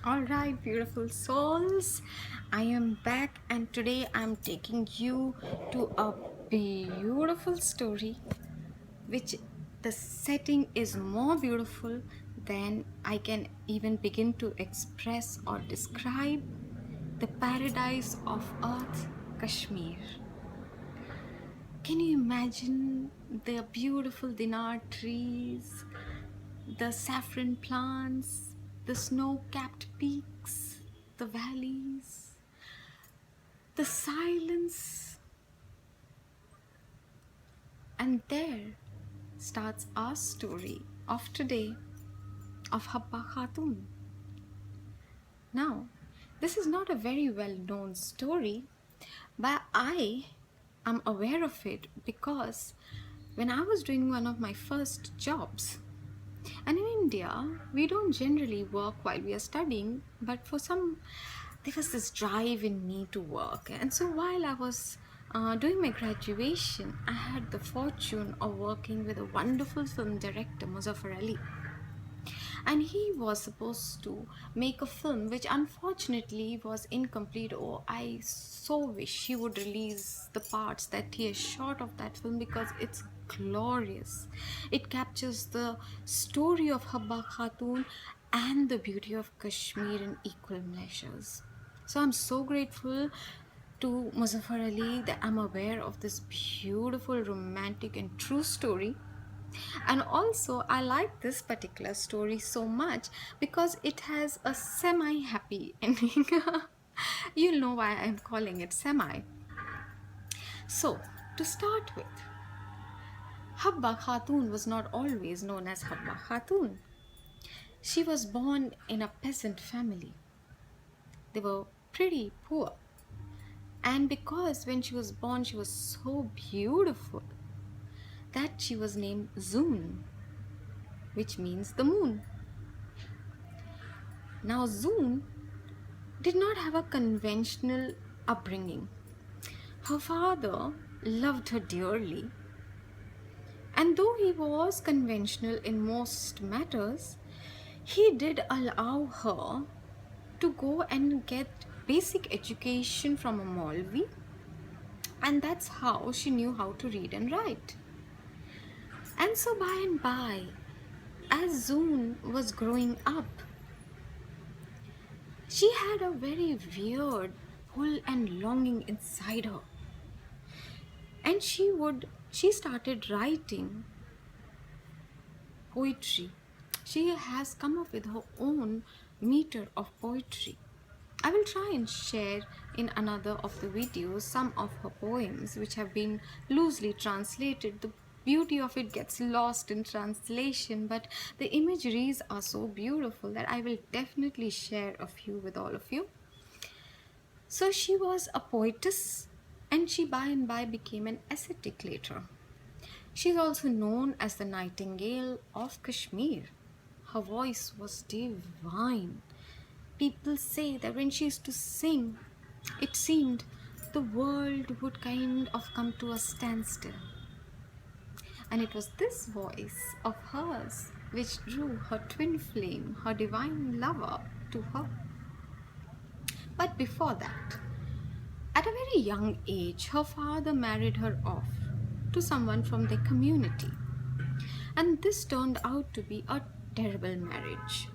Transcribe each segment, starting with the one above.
All right, beautiful souls. I am back, and today I'm taking you to a beautiful story, which the setting is more beautiful than I can even begin to express or describe. The paradise of earth, Kashmir. Can you imagine the beautiful dinar trees, the saffron plants, the snow capped peaks, the valleys, the silence? And there starts our story of today of Habba Khatoon. Now, this is not a very well known story, but I am aware of it because when I was doing one of my first jobs, and in India, we don't generally work while we are studying, but there was this drive in me to work. And so while I was doing my graduation, I had the fortune of working with a wonderful film director, Muzaffar Ali. And he was supposed to make a film which unfortunately was incomplete. Oh, I so wish he would release the parts that he has shot of that film because it's glorious. It captures the story of Habba Khatoon and the beauty of Kashmir in equal measures. So I'm so grateful to Muzaffar Ali that I'm aware of this beautiful, romantic, and true story. And also, I like this particular story so much because it has a semi happy ending. You'll know why I'm calling it semi. So, to start with, Habba Khatoon was not always known as Habba Khatoon. She was born in a peasant family. They were pretty poor. And because when she was born, she was so beautiful that she was named Zoon, which means the moon. Now, Zoon did not have a conventional upbringing. Her father loved her dearly, and though he was conventional in most matters, he did allow her to go and get basic education from a Maulvi, and that's how she knew how to read and write. And so, by and by, as Zoon was growing up, she had a very weird pull and longing inside her. And she started writing poetry. She has come up with her own meter of poetry. I will try and share in another of the videos some of her poems which have been loosely translated. The beauty of it gets lost in translation, but the imageries are so beautiful that I will definitely share a few with all of you. So she was a poetess, and she by and by became an ascetic later. She is also known as the Nightingale of Kashmir. Her voice was divine. People say that when she used to sing, it seemed the world would kind of come to a standstill. And it was this voice of hers which drew her twin flame, her divine lover, to her. But before that, at a very young age, her father married her off to someone from their community. And this turned out to be a terrible marriage.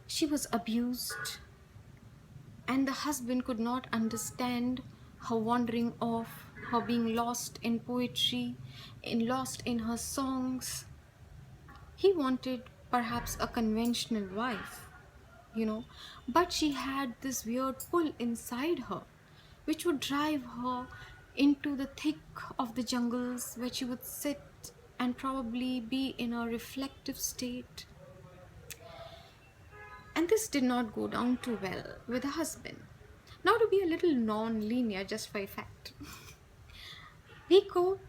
She was abused, and the husband could not understand her wandering off, her being lost in poetry, lost in her songs. He wanted perhaps a conventional wife, but she had this weird pull inside her which would drive her into the thick of the jungles where she would sit and probably be in a reflective state. And this did not go down too well with the husband. Now, to be a little non-linear just for effect, we go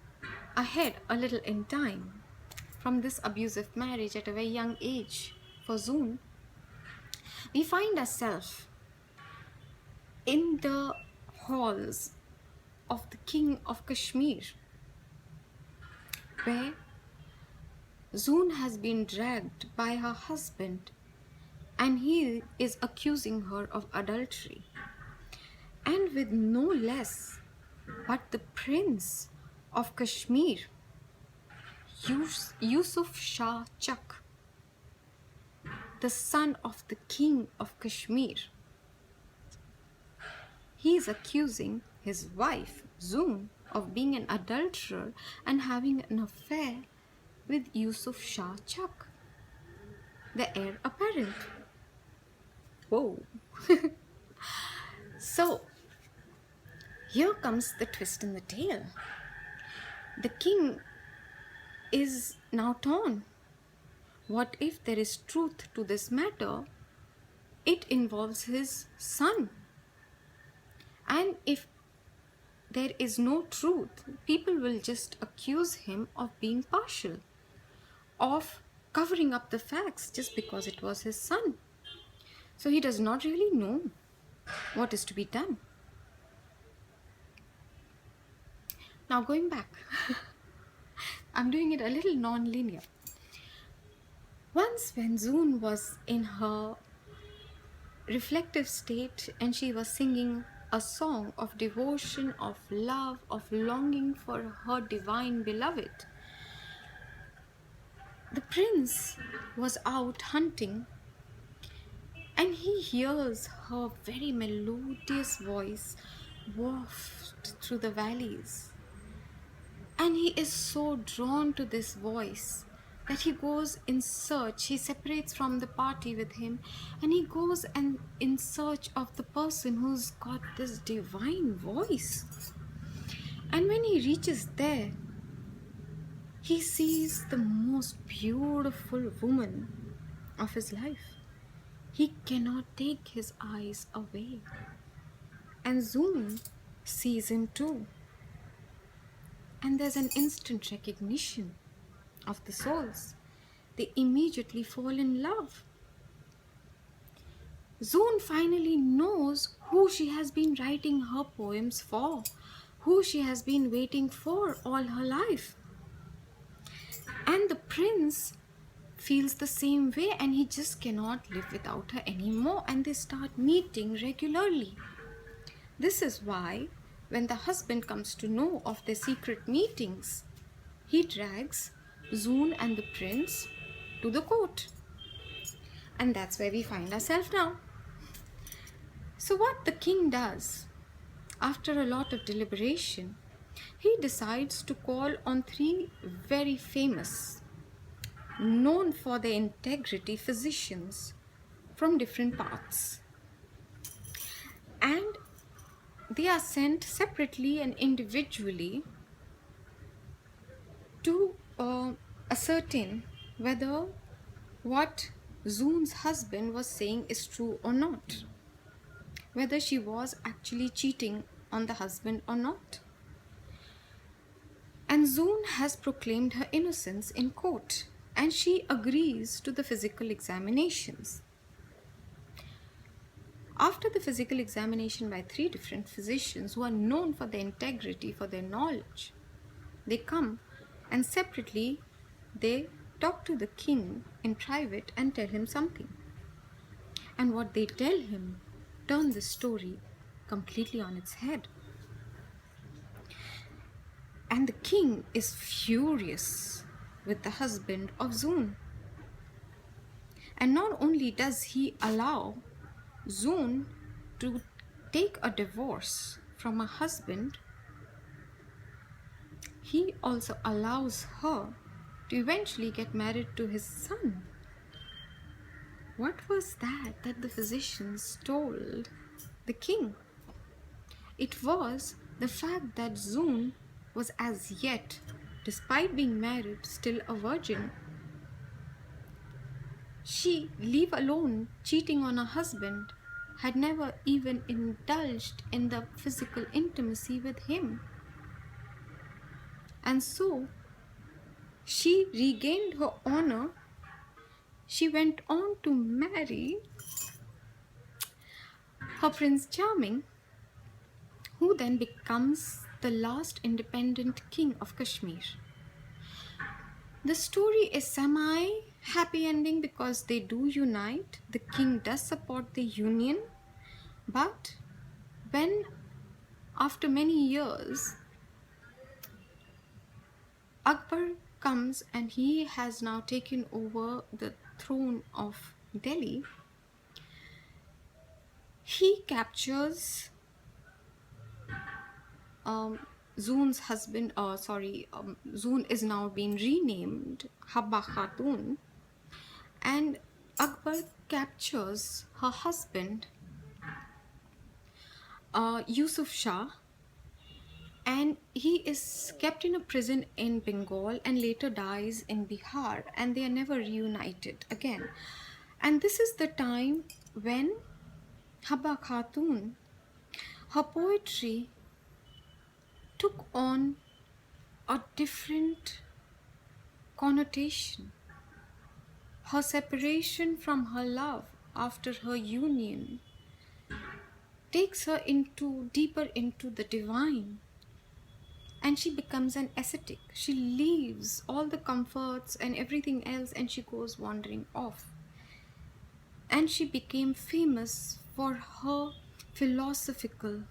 ahead a little in time from this abusive marriage at a very young age for Zoon. We find ourselves in the halls of the king of Kashmir, where Zoon has been dragged by her husband and he is accusing her of adultery. And with no less but the prince of Kashmir, Yusuf Shah Chak, the son of the king of Kashmir. He is accusing his wife, Zoon, of being an adulterer and having an affair with Yusuf Shah Chak, the heir apparent. Whoa. So, here comes the twist in the tale. The king is now torn. What if there is truth to this matter? It involves his son. And if there is no truth, people will just accuse him of being partial, of covering up the facts just because it was his son. So he does not really know what is to be done. Now going back, I'm doing it a little non-linear. Once when Zoon was in her reflective state and she was singing a song of devotion, of love, of longing for her divine beloved, the prince was out hunting and he hears her very melodious voice waft through the valleys. And he is so drawn to this voice that he goes in search. He separates from the party with him and he goes and in search of the person who's got this divine voice. And when he reaches there, he sees the most beautiful woman of his life. He cannot take his eyes away. And Zoon sees him too. And there's an instant recognition of the souls. They immediately fall in love. Zoon finally knows who she has been writing her poems for, who she has been waiting for all her life. And the prince feels the same way and he just cannot live without her anymore, and they start meeting regularly. This is why when the husband comes to know of their secret meetings, he drags Zoon and the prince to the court. And that's where we find ourselves now. So what the king does, after a lot of deliberation, he decides to call on 3 very famous, known for their integrity physicians from different parts. And they are sent separately and individually to ascertain whether what Zoon's husband was saying is true or not, whether she was actually cheating on the husband or not. And Zoon has proclaimed her innocence in court and she agrees to the physical examinations. After the physical examination by 3 different physicians who are known for their integrity, for their knowledge, they come and separately they talk to the king in private and tell him something. And what they tell him turns the story completely on its head. And the king is furious with the husband of Zoon. And not only does he allow Zoon to take a divorce from her husband, he also allows her to eventually get married to his son. What was that the physicians told the king? It was the fact that Zoon was as yet, despite being married, still a virgin. She, leave alone cheating on her husband, had never even indulged in the physical intimacy with him. And so, she regained her honor. She went on to marry her Prince Charming, who then becomes the last independent king of Kashmir. The story is Happy ending because they do unite. The king does support the union, but when after many years Akbar comes and he has now taken over the throne of Delhi, he captures um, Zoon's husband. Zoon is now being renamed Habba Khatoon, and Akbar captures her husband, Yusuf Shah, and he is kept in a prison in Bengal and later dies in Bihar, and they are never reunited again. And this is the time when Habba Khatoon, her poetry took on a different connotation. Her separation from her love after her union takes her into deeper into the divine, and she becomes an ascetic. She leaves all the comforts and everything else and she goes wandering off. And she became famous for her philosophical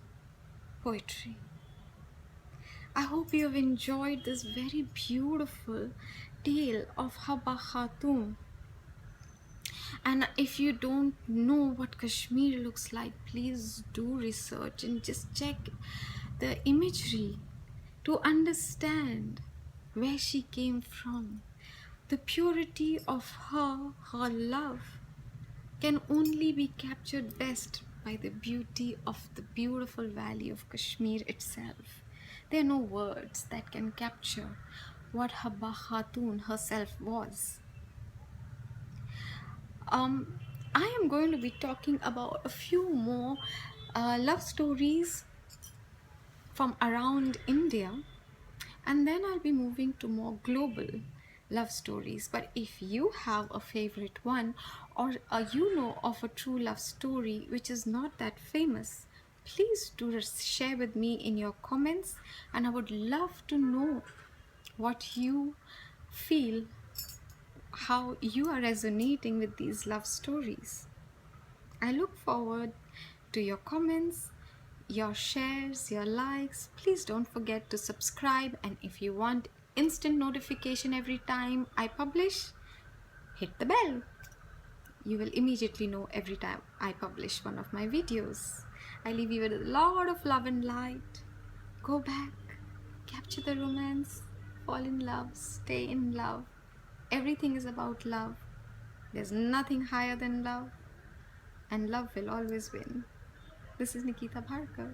poetry. I hope you have enjoyed this very beautiful tale of Habba Khatoon. And if you don't know what Kashmir looks like, please do research and just check the imagery to understand where she came from. The purity of her love can only be captured best by the beauty of the beautiful valley of Kashmir itself. There are no words that can capture what Habba Khatoon herself was. Um, I am going to be talking about a few more love stories from around India, and then I'll be moving to more global love stories. But if you have a favorite one, or you know of a true love story which is not that famous, please do share with me in your comments, and I would love to know what you feel, how you are resonating with these love stories. I look forward to your comments, your shares, your likes. Please don't forget to subscribe, and if you want instant notification every time I publish, hit the bell. You will immediately know every time I publish one of my videos. I leave you with a lot of love and light. Go back, capture the romance, fall in love, stay in love. Everything is about love. There's nothing higher than love, and love will always win. This is Nikita Bharkar.